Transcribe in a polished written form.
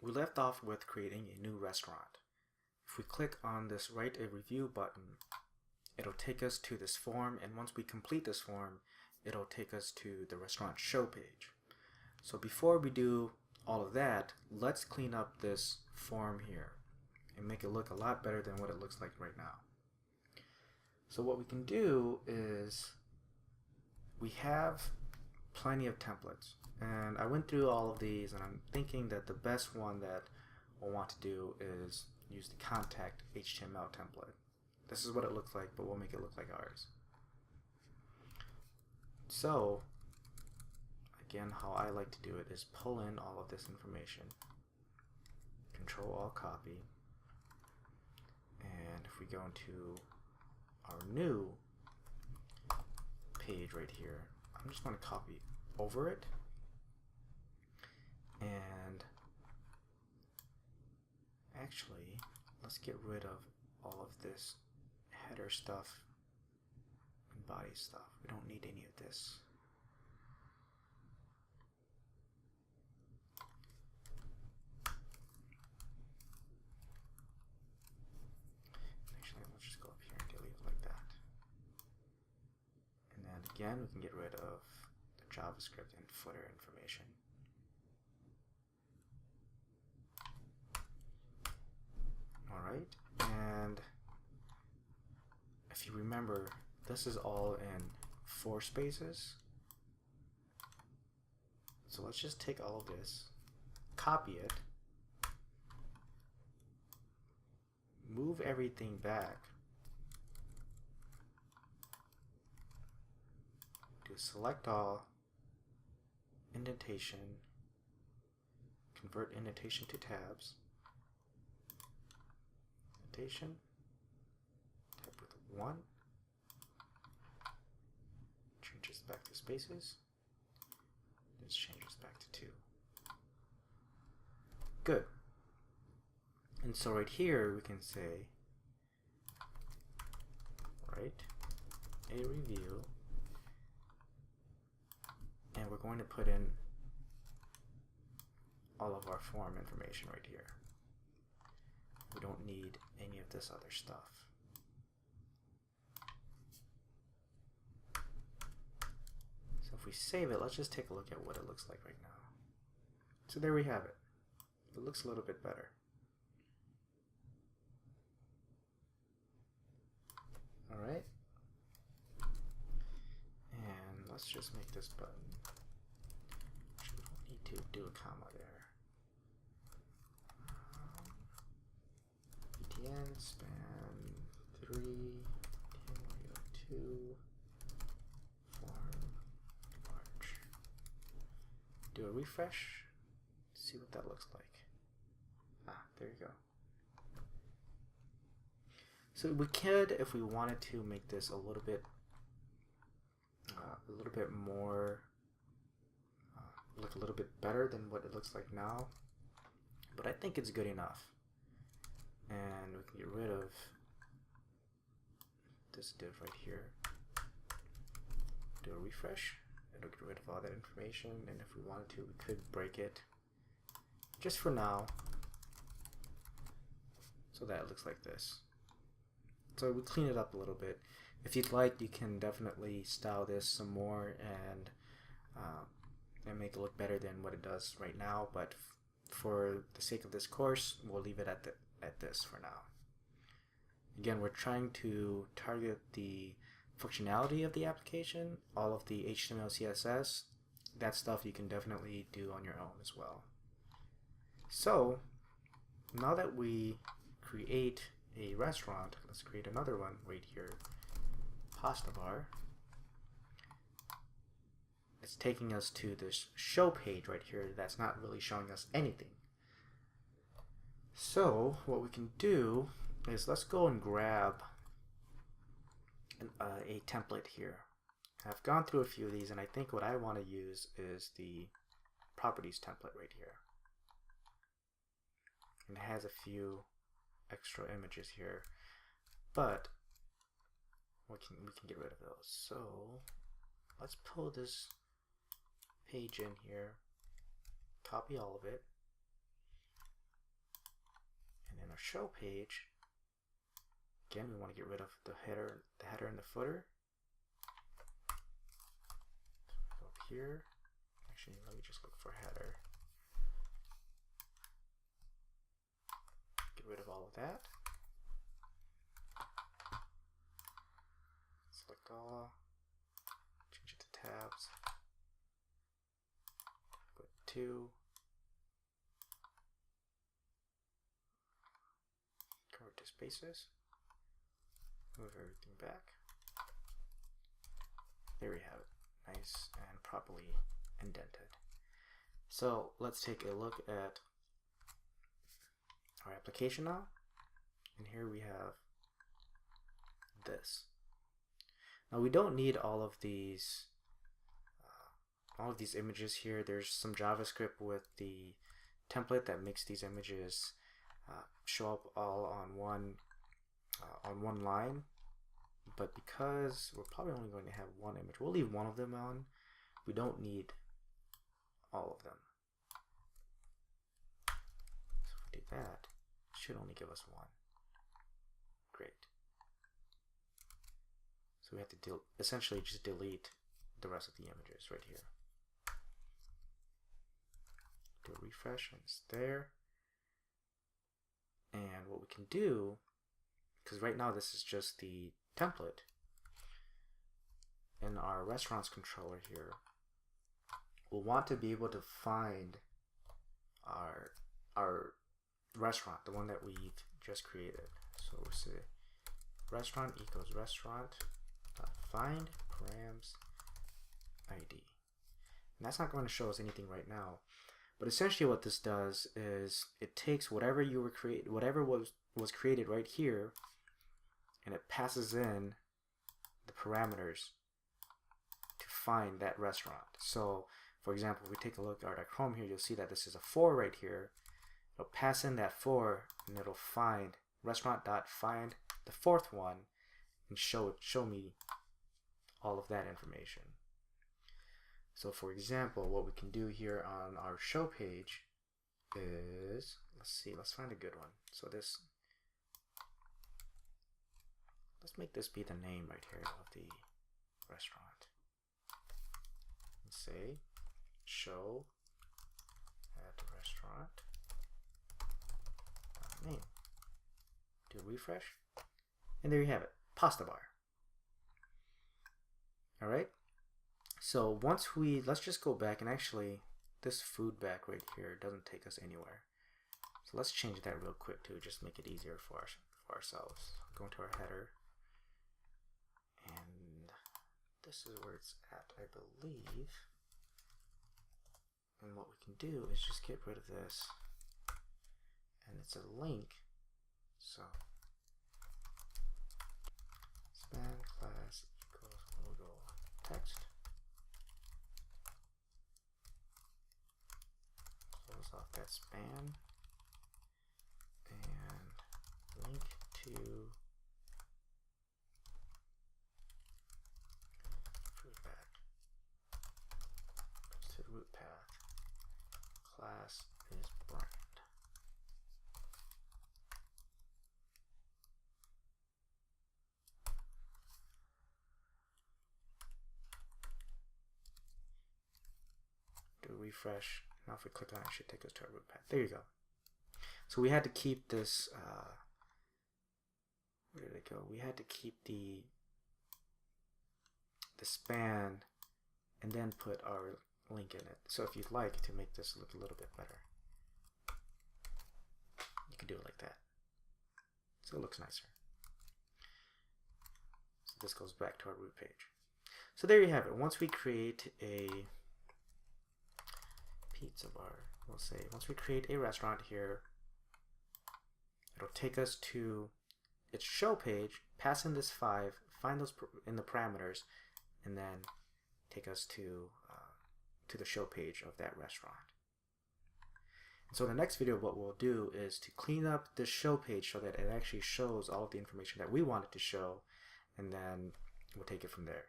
we left off with creating a new restaurant. If we click on this write a review button, it'll take us to this form, and once we complete this form, it'll take us to the restaurant show page. So before we do all of that, let's clean up this form here and make it look a lot better than what it looks like right now. So what we can do is we have plenty of templates, and I went through all of these, and I'm thinking that the best one that we'll want to do is use the contact HTML template. This is what it looks like, but we'll make it look like ours. So again, how I like to do it is pull in all of this information, Control-Alt copy, and if we go into our new page right here, I'm just going to copy over it, and actually let's get rid of all of this header stuff and body stuff. We don't need any of this. Actually, let's just go up here and delete it like that. And then again, we can get rid of the JavaScript and footer information. Alright, and if you remember, this is all in 4 spaces. So let's just take all of this, copy it, move everything back, do select all, indentation, convert indentation to tabs, indentation, tab with 1, change this back to spaces, let's change this back to 2. Good. And so right here we can say write a review, and we're going to put in all of our form information right here. We don't need any of this other stuff. So if we save it, let's just take a look at what it looks like right now. So there we have it. It looks a little bit better. Alright. And let's just make this button. Actually, we don't need to do a comma there. ETN span 3, 2, form large. Do a refresh. See what that looks like. Ah, there you go. So we could, if we wanted to, make this a little bit more, look a little bit better than what it looks like now. But I think it's good enough. And we can get rid of this div right here. Do a refresh. It'll get rid of all that information. And if we wanted to, we could break it just for now, so that it looks like this. So we clean it up a little bit. If you'd like, you can definitely style this some more and make it look better than what it does right now. But for the sake of this course, we'll leave it at this for now. Again, we're trying to target the functionality of the application, all of the HTML, CSS. That stuff you can definitely do on your own as well. So now that we create a restaurant, let's create another one right here, pasta bar. It's taking us to this show page right here that's not really showing us anything. So what we can do is let's go and grab a template here. I've gone through a few of these, and I think what I want to use is the properties template right here. And it has a few extra images here, but we can get rid of those. So let's pull this page in here, copy all of it, our show page, again, we want to get rid of the header and the footer. So go up here. Actually, let me just look for header. Get rid of all of that. Select all. Change it to tabs. Go to 2. Convert to spaces. Move everything back. There we have it. Nice and properly indented. So let's take a look at our application now. And here we have this. Now we don't need all of these images here. There's some JavaScript with the template that makes these images show up all on one line. But because we're probably only going to have one image, we'll leave one of them on. We don't need all of them. So if we do that, it should only give us one. Great. So we have to essentially just delete the rest of the images right here. Do a refresh and it's there. And what we can do, because right now this is just the template, in our restaurants controller here, we'll want to be able to find our restaurant, the one that we've just created. So we'll say restaurant equals restaurant find params ID. And that's not going to show us anything right now. But essentially what this does is it takes whatever was created right here, and it passes in the parameters to find that restaurant. So for example, if we take a look at our Chrome here, you'll see that this is a 4 right here. It'll pass in that 4 and it'll find restaurant.find the 4th one and show me all of that information. So for example, what we can do here on our show page is, let's find a good one. So let's make this be the name right here of the restaurant. And say show at restaurant name. Do a refresh, and there you have it, pasta bar. All right. So let's just go back, and actually this food back right here doesn't take us anywhere. So let's change that real quick to just make it easier for ourselves. Go into our header, and this is where it's at, I believe. And what we can do is just get rid of this, and it's a link. So span class equals logo text. Close off that span and link to food back. Goes to the root path. Class is brand. Do a refresh. Now if we click on it, it should take us to our root path. There you go. So we had to keep this, where did it go? We had to keep the span and then put our link in it. So if you'd like to make this look a little bit better, you can do it like that. So it looks nicer. So this goes back to our root page. So there you have it. Once we create a pizza bar, we'll say, once we create a restaurant here, it'll take us to its show page, pass in this 5, find those in the parameters, and then take us to the show page of that restaurant. And so in the next video, what we'll do is to clean up this show page so that it actually shows all of the information that we want it to show, and then we'll take it from there.